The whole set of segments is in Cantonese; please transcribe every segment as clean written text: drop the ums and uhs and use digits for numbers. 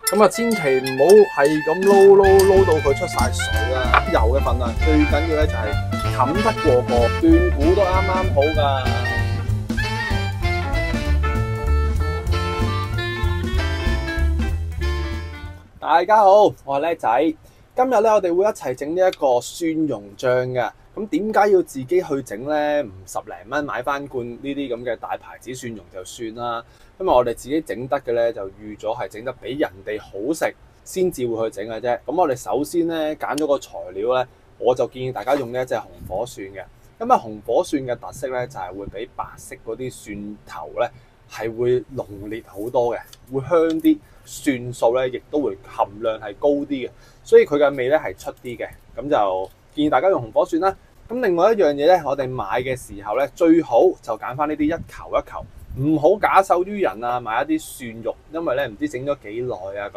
咁啊，千祈唔好係咁撈到佢出晒水啦。油嘅份量最緊要咧就係冚得過個，斷估都啱啱好噶。大家好，我係叻仔。今日咧，我哋會一齊整呢一個蒜蓉醬嘅。咁點解要自己去整呢？唔10零蚊買翻罐呢啲咁嘅大牌子蒜蓉就算啦。因為我哋自己整得嘅咧，就預咗係整得比人哋好食先至會去整嘅啫。咁我哋首先咧揀咗個材料咧，我就建議大家用呢一隻紅火蒜嘅。咁啊，紅火蒜嘅特色咧就係會比白色嗰啲蒜頭咧係會濃烈好多嘅，會香啲。蒜素咧，亦都會含量係高啲嘅，所以佢嘅味咧係出啲嘅。咁就建議大家用紅火蒜啦。咁另外一樣嘢咧，我哋買嘅時候咧，最好就揀翻呢啲一球一球，唔好假手於人啊！買一啲蒜肉，因為咧唔知整咗幾耐啊，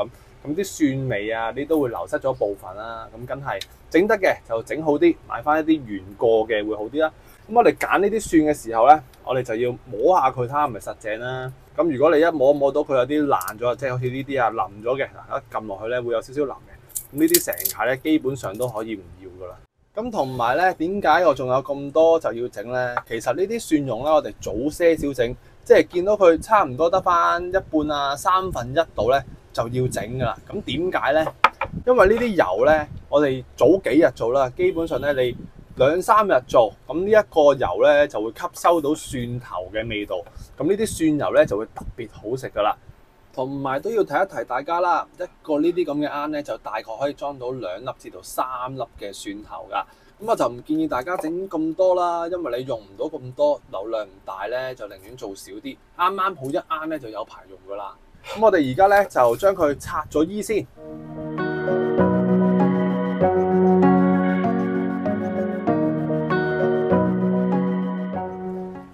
咁啲蒜味啊，你都會流失咗部分啦。咁梗係整得嘅就整好啲，買翻一啲原過嘅會好啲啦。咁我哋揀呢啲蒜嘅時候咧，我哋就要摸下佢睇下係咪實淨啦。咁如果你一摸到佢有啲爛咗，即係好似呢啲啊腍咗嘅，嗱一撳落去咧會有少少腍嘅。咁呢啲成塊咧基本上都可以唔要噶啦。咁同埋咧，點解我仲有咁多就要整咧？其實呢啲蒜蓉咧，我哋早些少整，即係見到佢差唔多得翻一半啊1/3度咧就要整噶啦。咁點解咧？因為呢啲油咧，我哋早幾日做啦，基本上咧你2、3日做，咁呢一個油咧就會吸收到蒜頭嘅味道，咁呢啲蒜油咧就會特別好食噶啦。同埋都要提一提大家啦，一個呢啲咁嘅罌咧就大概可以裝到2粒至到3粒嘅蒜頭噶。咁我就唔建議大家整咁多啦，因為你用唔到咁多，流量唔大咧，就寧願做少啲，啱啱好一罌咧就有排用噶啦。咁我哋而家咧就將佢拆咗衣先。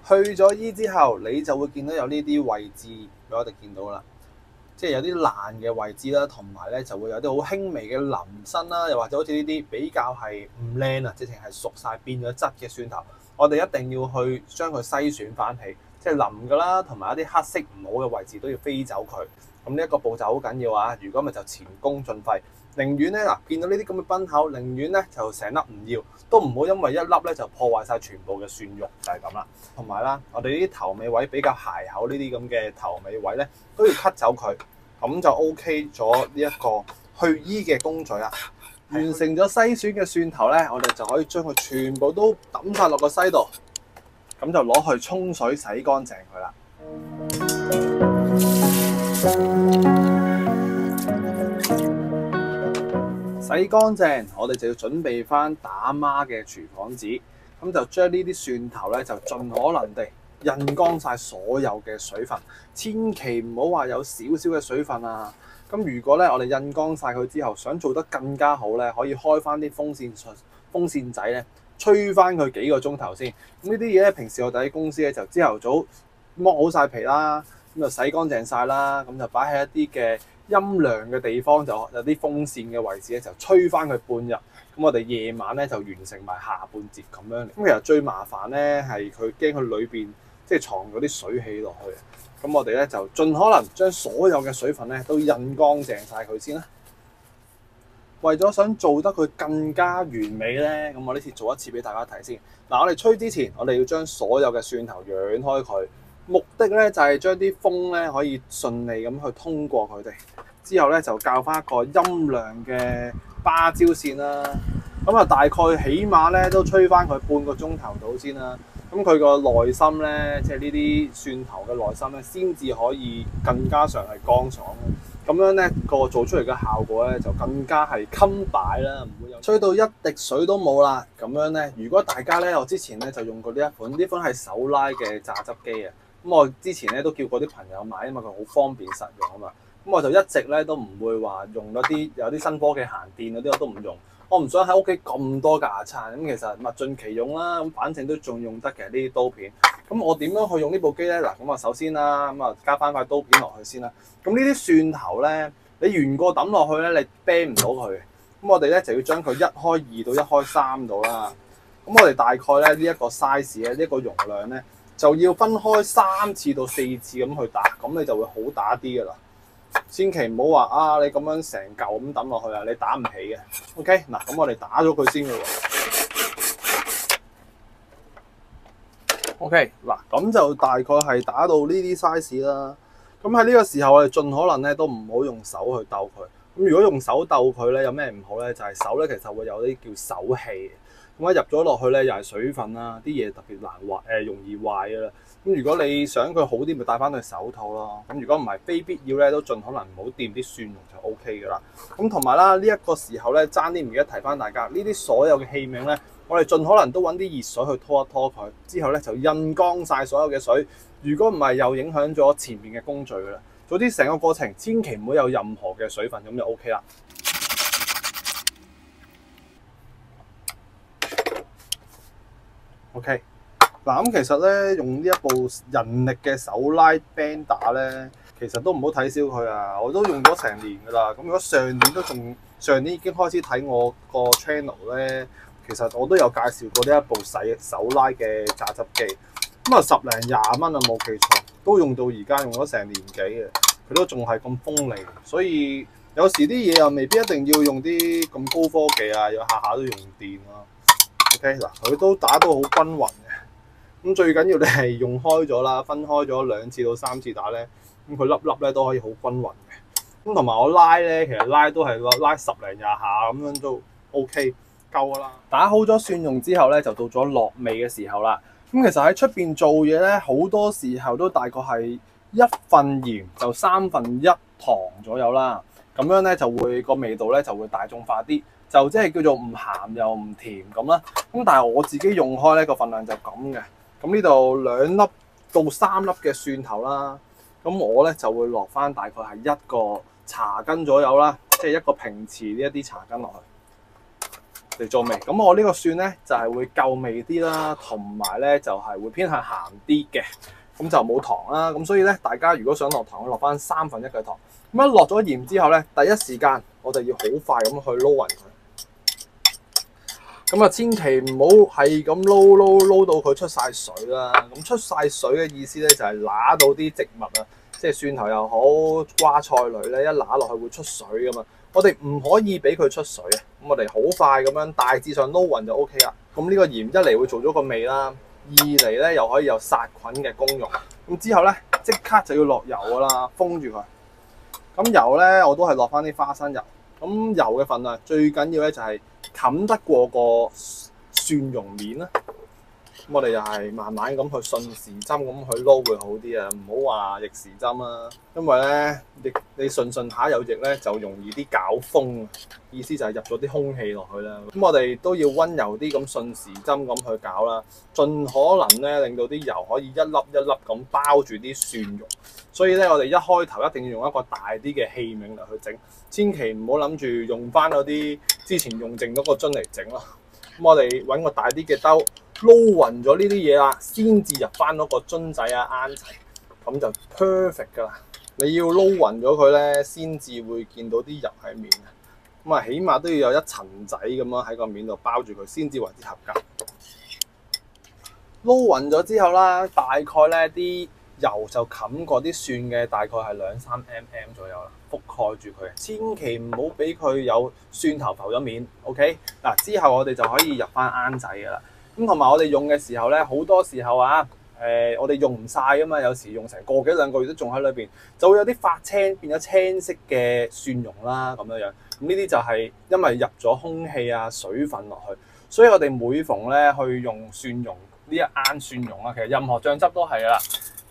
去咗衣之後，你就會見到有呢啲位置俾我哋見到啦，即係有啲爛嘅位置啦，同埋咧就會有啲好輕微嘅腍身啦，又或者好似呢啲比較係唔靚啊，直情係熟晒變咗質嘅蒜頭，我哋一定要去將佢篩選翻起，即係腍㗎啦，同埋一啲黑色唔好嘅位置都要飛走佢。咁呢一個步驟好緊要啊！如果咪就前功盡廢，寧願咧嗱見到呢啲咁嘅崩口，寧願咧就成粒唔要，都唔好因為一粒咧就破壞晒全部嘅蒜肉，就係咁啦。同埋啦，我哋呢啲頭尾位比較鞋口呢啲咁嘅頭尾位咧，都要 cut 走佢，咁就 OK 咗呢一個去衣嘅工序啦。完成咗篩選嘅蒜頭咧，我哋就可以將佢全部都抌晒落個篩度，咁就攞去沖水洗乾淨佢啦。洗乾淨，我哋就要準備翻打孖嘅廚房紙，咁就將呢啲蒜頭咧就盡可能地印乾晒所有嘅水分，千祈唔好話有少少嘅水分啊！咁如果咧我哋印乾晒佢之後，想做得更加好咧，可以開翻啲風扇仔咧，吹翻佢幾個鐘頭先。咁呢啲嘢咧，平時我哋喺公司咧就朝頭早剝好晒皮啦，咁就洗乾淨晒啦，咁就擺喺一啲嘅陰涼嘅地方，就有啲風扇嘅位置咧，就吹翻佢半日。咁我哋夜晚咧就完成埋下半節咁樣。咁其實最麻煩咧係佢驚佢裏邊即係藏咗啲水氣落去。咁我哋咧就盡可能將所有嘅水分咧都印乾淨晒佢先啦。為咗想做得佢更加完美咧，咁我呢次做一次俾大家睇先。嗱，我哋吹之前，我哋要將所有嘅蒜頭揚開佢。目的咧就係將啲風咧可以順利咁去通過佢哋，之後咧就校翻一個陰涼嘅芭蕉扇啦。咁啊大概起碼咧都吹翻佢半個鐘頭到先啦。咁佢個內心咧，即係呢啲蒜頭嘅內心咧，先至可以更加上係乾爽嘅。咁樣咧個做出嚟嘅效果咧就更加係襟擺啦，唔會有吹到一滴水都冇啦。咁樣咧，如果大家咧，我之前咧就用過呢一款，呢款係手拉嘅榨汁機啊。咁我之前咧都叫過啲朋友買，因為佢好方便實用啊嘛。咁我就一直咧都唔會話用嗰啲有啲新科技閒電嗰啲我都唔用。我唔想喺屋企咁多架撐，咁其實物盡其用啦。咁反正都仲用得嘅呢啲刀片。咁我點樣去用呢部機咧？嗱，咁啊首先啦，咁啊加翻塊刀片落去先啦。咁呢啲蒜頭咧，你原個抌落去咧，你啤唔到佢。咁我哋咧就要將佢1開2到1開3度啦。咁我哋大概咧呢一個 size 咧，呢一個容量咧，就要分開3次到4次咁去打，咁你就會好打啲噶啦。千祈唔好話啊！你咁樣成嚿咁抌落去啊，你打唔起嘅。OK， 嗱咁我哋打咗佢先嘅喎。OK， 嗱咁就大概係打到呢啲 size 啦。咁喺呢個時候，我哋盡可能咧都唔好用手去鬥佢。咁如果用手鬥佢咧，有咩唔好咧？就係手咧其實會有啲叫手氣。咁一入咗落去咧，又係水分啦，啲嘢特別難壞，容易壞㗎啦。咁如果你想佢好啲，咪戴翻對手套咯。咁如果唔係，非必要咧，都盡可能唔好掂啲蒜蓉就 OK 㗎啦。咁同埋啦，呢一個時候咧，爭啲唔記得提翻大家，呢啲所有嘅器皿咧，我哋盡可能都揾啲熱水去拖一拖佢，之後咧就印乾晒所有嘅水。如果唔係，又影響咗前面嘅工序㗎啦。總之成個過程千祈唔好有任何嘅水分，咁就 OK 啦。OK， 嗱咁其實咧用呢一部人力嘅手拉 Bender 咧，其實都唔好睇小佢啊！我都用咗成年㗎啦。咁如果上年已經開始睇我個 channel 咧，其實我都有介紹過呢一部細手拉嘅榨汁機。咁啊10零20蚊啊，冇記錯，都用到而家用咗成年幾嘅，佢都仲係咁鋒利。所以有時啲嘢又未必一定要用啲咁高科技啊，要下下都用電咯。OK， 嗱，佢都打到好均勻嘅。咁最緊要你係用開咗啦，分開咗2次到3次打咧，咁佢粒粒咧都可以好均勻嘅。咁同埋我拉咧，其實拉都係拉10零20下咁樣都 OK 夠㗎啦。打好咗蒜蓉之後咧，就到咗落味嘅時候啦。咁其實喺出邊做嘢咧，好多時候都大概係1份鹽就1/3糖左右啦。咁樣咧就會個味道咧就會大眾化啲。就即係叫做唔鹹又唔甜咁啦。咁但係我自己用開咧個份量就咁嘅。咁呢度2粒到3粒嘅蒜頭啦。咁我咧就會落翻大概係1個茶羹左右啦，即係1個平匙呢一啲茶羹落去嚟做味。咁我呢個蒜咧就係會夠味啲啦，同埋咧就係會偏向鹹啲嘅。咁就冇糖啦。咁所以咧，大家如果想落糖，落翻1/3嘅糖。咁一落咗鹽之後咧，第一時間我就要好快咁去撈勻佢。咁啊，千祈唔好係咁撈到佢出晒水啦。咁出晒水嘅意思咧，就係揦到啲植物啊，即係蒜頭又好，瓜菜類咧，一揦落去會出水噶嘛。我哋唔可以俾佢出水啊。咁我哋好快咁樣大致上撈勻就 OK 啦。咁呢個鹽一嚟會做咗個味啦，二嚟咧又可以有殺菌嘅功用。咁之後咧即刻就要落油噶啦，封住佢。咁油咧我都係落翻啲花生油。咁油嘅份量最緊要咧就係冚得過個蒜蓉面啦。咁我哋又係慢慢咁去順時針咁去撈會好啲啊，唔好話逆時針啦。因為咧你順下有逆咧就容易啲攪風，意思就係入咗啲空氣落去啦。咁我哋都要溫柔啲咁順時針咁去攪啦，盡可能咧令到啲油可以一粒一粒咁包住啲蒜蓉。所以咧，我哋一開頭一定要用一個大啲嘅器皿嚟去整，千祈唔好諗住用翻嗰啲之前用剩嗰個樽嚟整咯。咁我哋揾個大啲嘅兜，撈勻咗呢啲嘢啦，先至入翻嗰個樽仔啊，啱齊，咁就 perfect 噶啦。你要撈勻咗佢咧，先至會見到啲油喺面啊。咁啊，起碼都要有一層仔咁樣喺個面度包住佢，先至為之合格。撈勻咗之後啦，大概咧啲油就冚過啲蒜嘅，大概係2-3 mm 左右啦，覆蓋住佢，千祈唔好俾佢有蒜頭浮咗面。OK， 嗱之後我哋就可以入翻罌仔噶啦。咁同埋我哋用嘅時候咧，好多時候啊，我哋用唔晒噶嘛，有時用成個幾兩個月都仲喺裏邊，就會有啲發青變咗青色嘅蒜蓉啦咁樣樣。咁呢啲就係因為入咗空氣啊、水分落去，所以我哋每逢咧去用蒜蓉呢一罌蒜蓉啊，其實任何醬汁都係噶啦。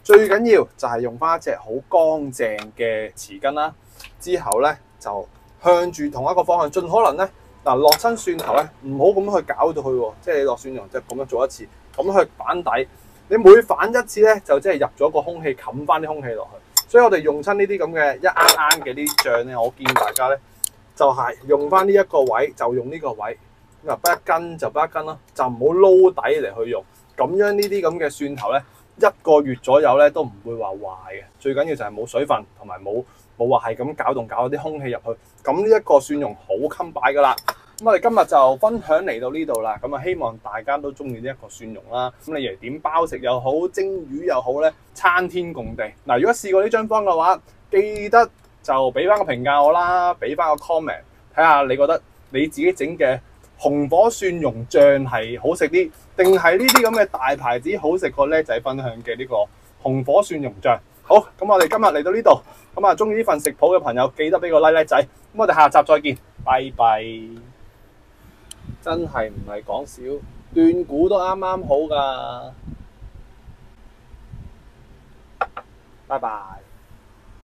最緊要就係用翻一隻好乾淨嘅匙羹啦，之後咧就向住同一個方向，盡可能咧嗱落親蒜頭咧，唔好咁去搞到佢喎，即係你落蒜蓉就咁樣做一次，咁去反底，你每反一次咧就即係入咗個空氣，冚翻啲空氣落去。所以我哋用親呢啲咁嘅一罌嘅啲醬咧，我建議大家咧就係用翻呢一個位，就用呢個位，嗱不一斤就不一斤咯，就唔好撈底嚟去用，咁樣呢啲咁嘅蒜頭咧。1個月左右咧都唔會話壞嘅，最緊要就係冇水分同埋冇話係咁攪動啲空氣入去，咁呢一個蒜蓉好襟擺噶啦。咁我哋今日就分享嚟到呢度啦，咁啊希望大家都中意呢一個蒜蓉啦。咁你嚟點包食又好，蒸魚又好咧，參天共地。嗱，如果試過呢張方嘅話，記得就俾翻個評價我啦，俾翻個 comment， 睇下你覺得你自己整嘅紅火蒜蓉醬係好食啲，定係呢啲咁嘅大牌子好食過叻仔分享嘅呢個紅火蒜蓉醬。好，咁我哋今日嚟到呢度，咁啊中意呢份食譜嘅朋友記得俾個 like 仔，咁我哋下集再見，拜拜。真係唔係講笑，斷估都啱啱好㗎，拜拜。